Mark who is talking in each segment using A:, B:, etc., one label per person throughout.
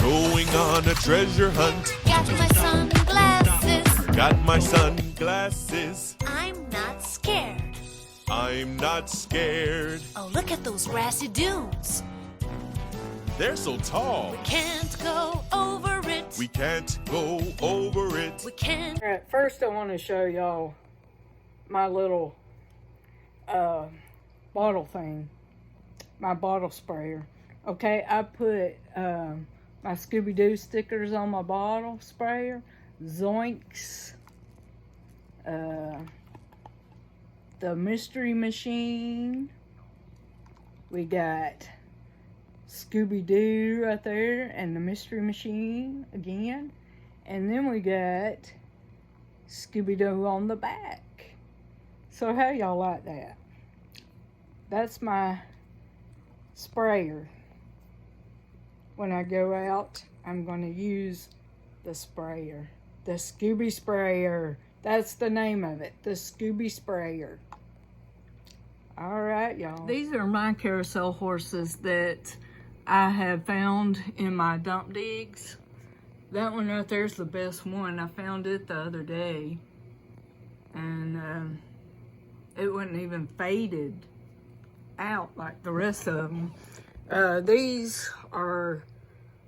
A: Going on a treasure hunt.
B: Got my sunglasses.
A: Got my sunglasses.
B: I'm not scared.
A: I'm not scared.
B: Oh, look at those grassy dunes.
A: They're so tall.
B: Can't go over it.
A: We can't go over it.
B: We can't.
C: All right, first I want to show y'all my little bottle thing, my bottle sprayer. Okay, I put my Scooby-Doo stickers on my bottle sprayer, Zoinks, the Mystery Machine, we got Scooby-Doo right there, and the Mystery Machine again, and then we got Scooby-Doo on the back. So how y'all like that? That's my sprayer. When I go out, I'm going to use the sprayer. The Scooby Sprayer. That's the name of it. The Scooby Sprayer. Alright, y'all. These are my carousel horses that I have found in my dump digs. That one right there is the best one. I found it the other day. And it wasn't even faded out like the rest of them. These are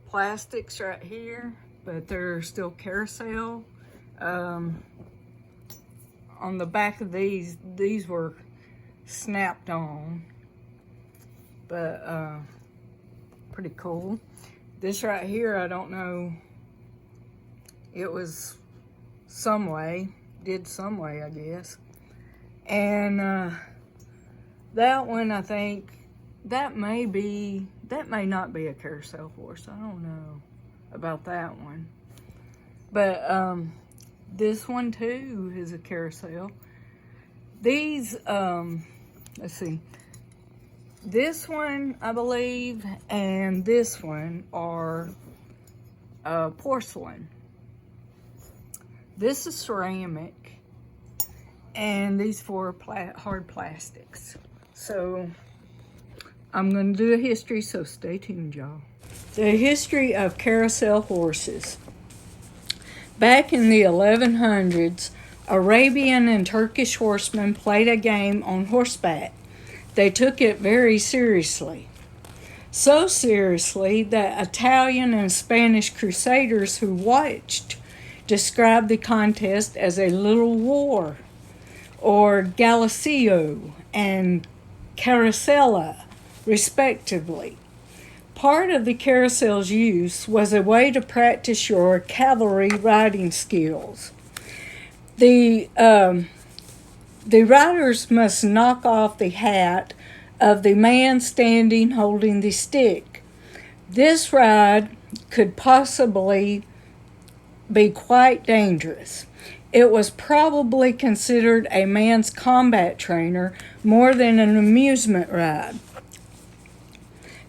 C: plastics right here, but they're still carousel. On the back of these were snapped on, but pretty cool. This right here, I don't know, it was some way, I guess. And that one, I think, that may not be a carousel horse. I don't know about that one. But this one too is a carousel. These, let's see. This one, I believe, and this one are porcelain. This is ceramic, and these four hard plastics. So I'm going to do a history, so stay tuned, y'all. The history of carousel horses. Back in the 1100s, Arabian and Turkish horsemen played a game on horseback. They took it very seriously. So seriously that Italian and Spanish crusaders who watched described the contest as a little war, or Gallicio and Carousella, respectively. Part of the carousel's use was a way to practice your cavalry riding skills. The riders must knock off the hat of the man standing holding the stick. This ride could possibly be quite dangerous. It was probably considered a man's combat trainer more than an amusement ride.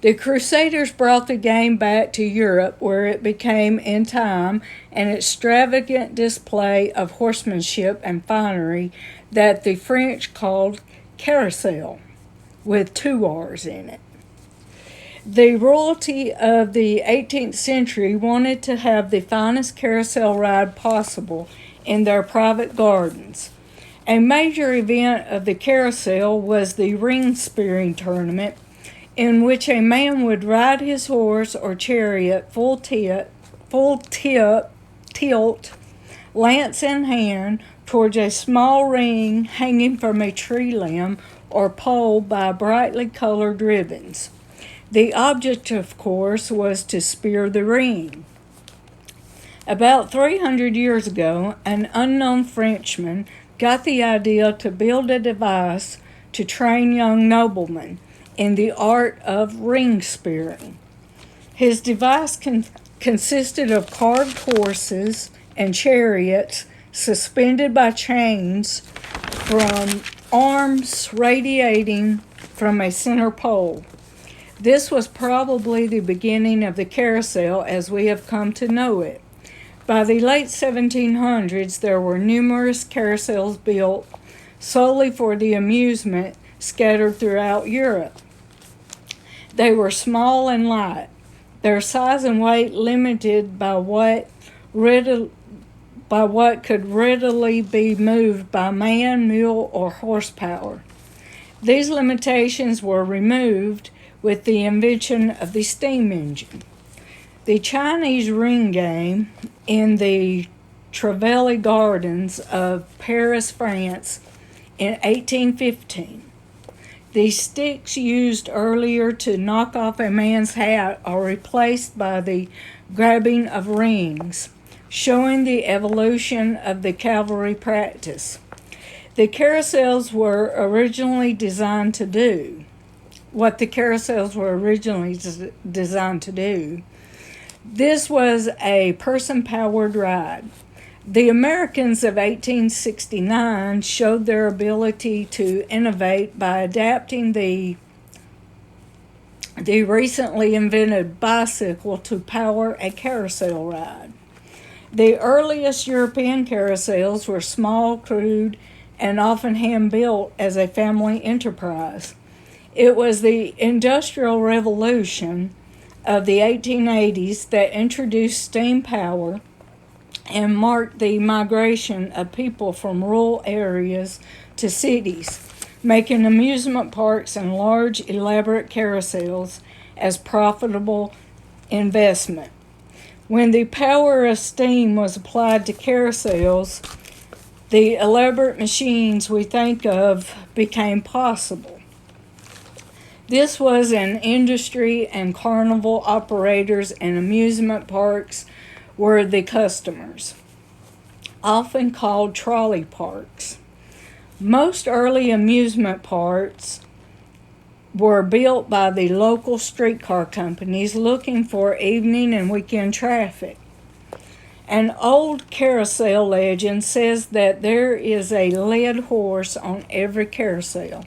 C: The Crusaders brought the game back to Europe, where it became, in time, an extravagant display of horsemanship and finery that the French called carousel, with 2 R's in it. The royalty of the 18th century wanted to have the finest carousel ride possible in their private gardens. A major event of the carousel was the ring spearing tournament, in which a man would ride his horse or chariot full tilt, lance in hand, towards a small ring hanging from a tree limb or pole by brightly colored ribbons. The object, of course, was to spear the ring. About 300 years ago, an unknown Frenchman got the idea to build a device to train young noblemen in the art of ring spearing. His device consisted of carved horses and chariots suspended by chains from arms radiating from a center pole. This was probably the beginning of the carousel as we have come to know it. By the late 1700s, there were numerous carousels built solely for the amusement scattered throughout Europe. They were small and light, their size and weight limited by what could readily be moved by man, mule, or horsepower. These limitations were removed with the invention of the steam engine. The Chinese ring game in the Trevely Gardens of Paris, France, in 1815. The sticks used earlier to knock off a man's hat are replaced by the grabbing of rings, showing the evolution of the cavalry practice. The carousels were originally designed to do what the carousels were originally designed to do. This was a person-powered ride. The Americans of 1869 showed their ability to innovate by adapting the recently invented bicycle to power a carousel ride. The earliest European carousels were small, crude, and often hand-built as a family enterprise. It was the Industrial Revolution of the 1880s that introduced steam power and marked the migration of people from rural areas to cities, making amusement parks and large, elaborate carousels as profitable investment. When the power of steam was applied to carousels, the elaborate machines we think of became possible. This was an industry, and carnival operators and amusement parks were the customers, often called trolley parks. Most early amusement parks were built by the local streetcar companies looking for evening and weekend traffic. An old carousel legend says that there is a led horse on every carousel.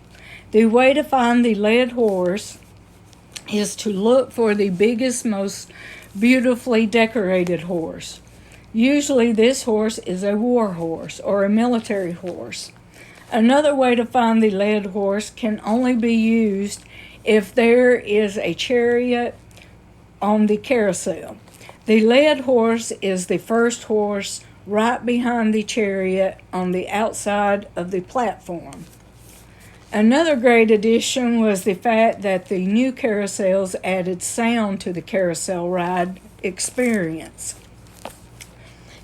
C: The way to find the led horse is to look for the biggest, most beautifully decorated horse. Usually this horse is a war horse or a military horse. Another way to find the led horse can only be used if there is a chariot on the carousel. The led horse is the first horse right behind the chariot on the outside of the platform. Another great addition was the fact that the new carousels added sound to the carousel ride experience.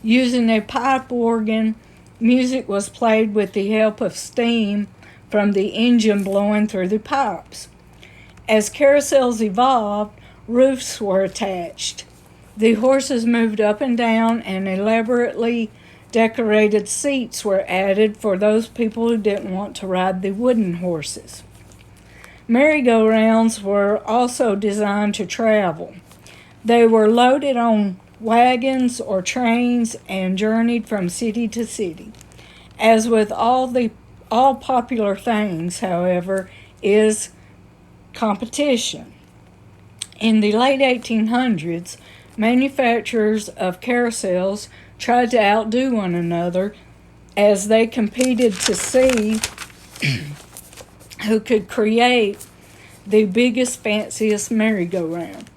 C: Using a pipe organ, music was played with the help of steam from the engine blowing through the pipes. As carousels evolved, roofs were attached. The horses moved up and down, and elaborately decorated seats were added for those people who didn't want to ride the wooden horses. Merry-go-rounds were also designed to travel. They were loaded on wagons or trains and journeyed from city to city. As with all popular things, however, is competition. In the late 1800s, manufacturers of carousels tried to outdo one another as they competed to see who could create the biggest, fanciest merry-go-round.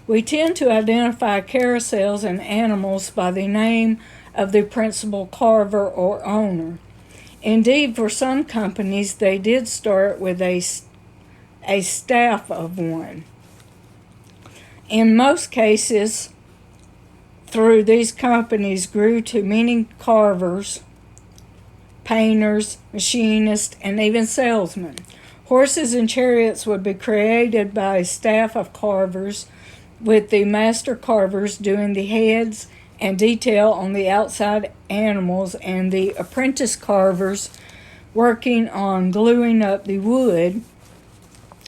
C: We tend to identify carousels and animals by the name of the principal carver or owner. Indeed, for some companies, they did start with a staff of one. In most cases, through these companies grew to many carvers, painters, machinists, and even salesmen. Horses and chariots would be created by a staff of carvers, with the master carvers doing the heads and detail on the outside animals, and the apprentice carvers working on gluing up the wood,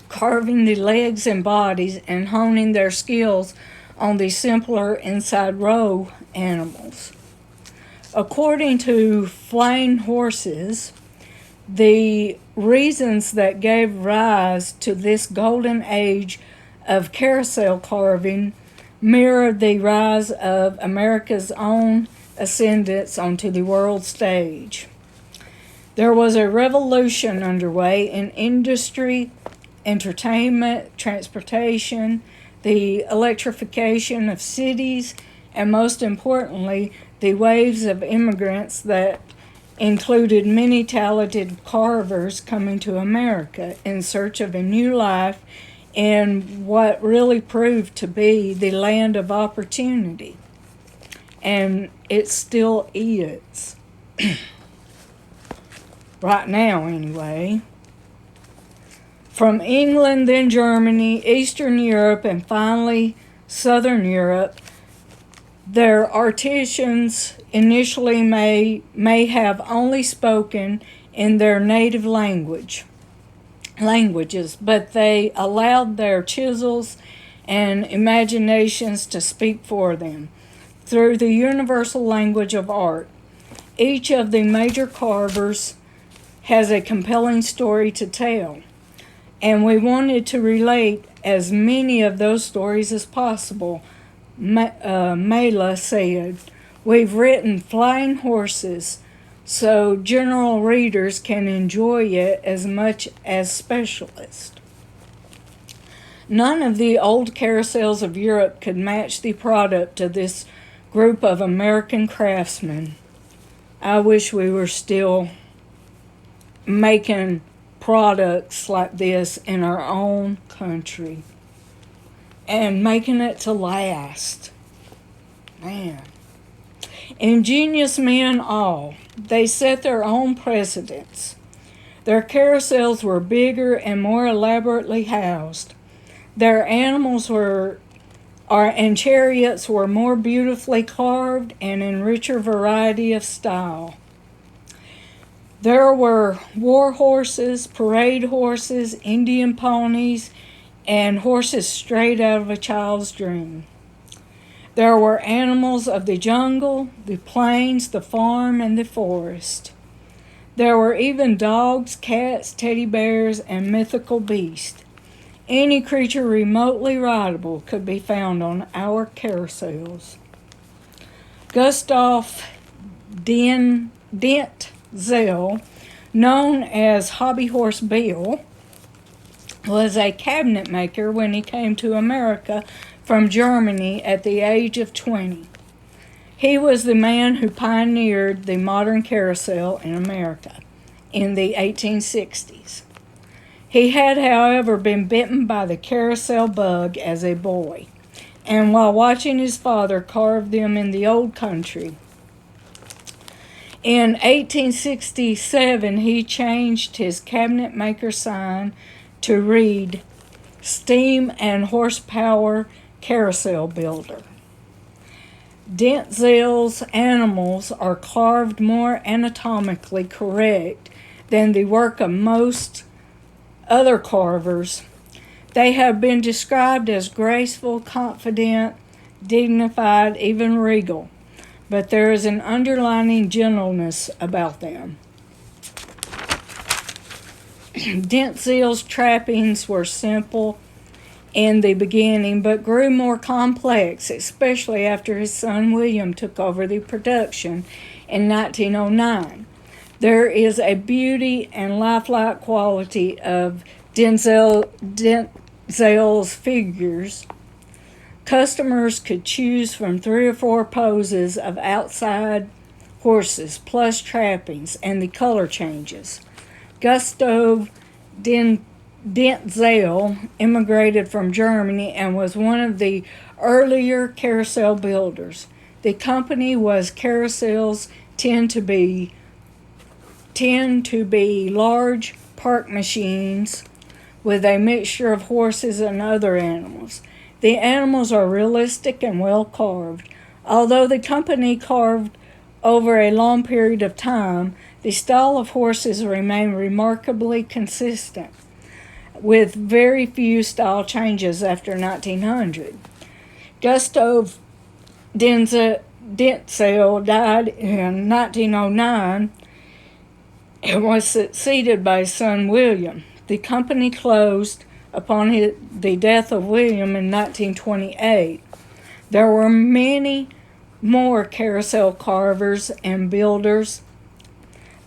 C: carving the legs and bodies, and honing their skills on the simpler inside row animals. According to Flying Horses, the reasons that gave rise to this golden age of carousel carving mirrored the rise of America's own ascendance onto the world stage. There was a revolution underway in industry, entertainment, transportation, the electrification of cities, and most importantly, the waves of immigrants that included many talented carvers coming to America in search of a new life in what really proved to be the land of opportunity. And it still is. Right now, anyway. From England, then Germany, Eastern Europe, and finally Southern Europe, their artisans initially may have only spoken in their native languages, but they allowed their chisels and imaginations to speak for them through the universal language of art. Each of the major carvers has a compelling story to tell, and we wanted to relate as many of those stories as possible. Mela said, "We've written Flying Horses so general readers can enjoy it as much as specialists." None of the old carousels of Europe could match the product of this group of American craftsmen. I wish we were still making products like this in our own country and making it to last. Man. Ingenious men all, they set their own precedents. Their carousels were bigger and more elaborately housed. Their animals and chariots were more beautifully carved and in richer variety of style. There were war horses, parade horses, Indian ponies, and horses straight out of a child's dream. There were animals of the jungle, the plains, the farm, and the forest. There were even dogs, cats, teddy bears, and mythical beasts. Any creature remotely rideable could be found on our carousels. Gustav Dentzel, known as Hobby Horse Bill, was a cabinet maker when he came to America from Germany at the age of 20. He was the man who pioneered the modern carousel in America in the 1860s. He had, however, been bitten by the carousel bug as a boy, and while watching his father carve them in the old country, in 1867 he changed his cabinet maker sign to read Steam and Horsepower Carousel Builder. Dentzel's animals are carved more anatomically correct than the work of most other carvers. They have been described as graceful, confident, dignified, even regal, but there is an underlying gentleness about them. Dentzel's trappings were simple in the beginning, but grew more complex, especially after his son William took over the production in 1909. There is a beauty and lifelike quality of Dentzel's figures. Customers could choose from 3 or 4 poses of outside horses, plus trappings, and the color changes. Gustav Dentzel immigrated from Germany and was one of the earlier carousel builders. The company was carousels tend to be large park machines with a mixture of horses and other animals. The animals are realistic and well carved. Although the company carved over a long period of time, the style of horses remained remarkably consistent, with very few style changes after 1900. Gustav Dentzel died in 1909 and was succeeded by his son William. The company closed upon the death of William in 1928. There were many more carousel carvers and builders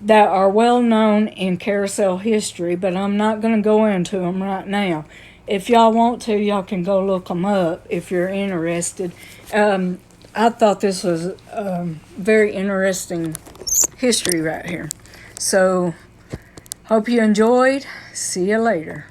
C: that are well known in carousel history, but I'm not going to go into them right now. if y'all want to, y'all can go look them up if you're interested. I thought this was very interesting history right here. So, hope you enjoyed. See you later.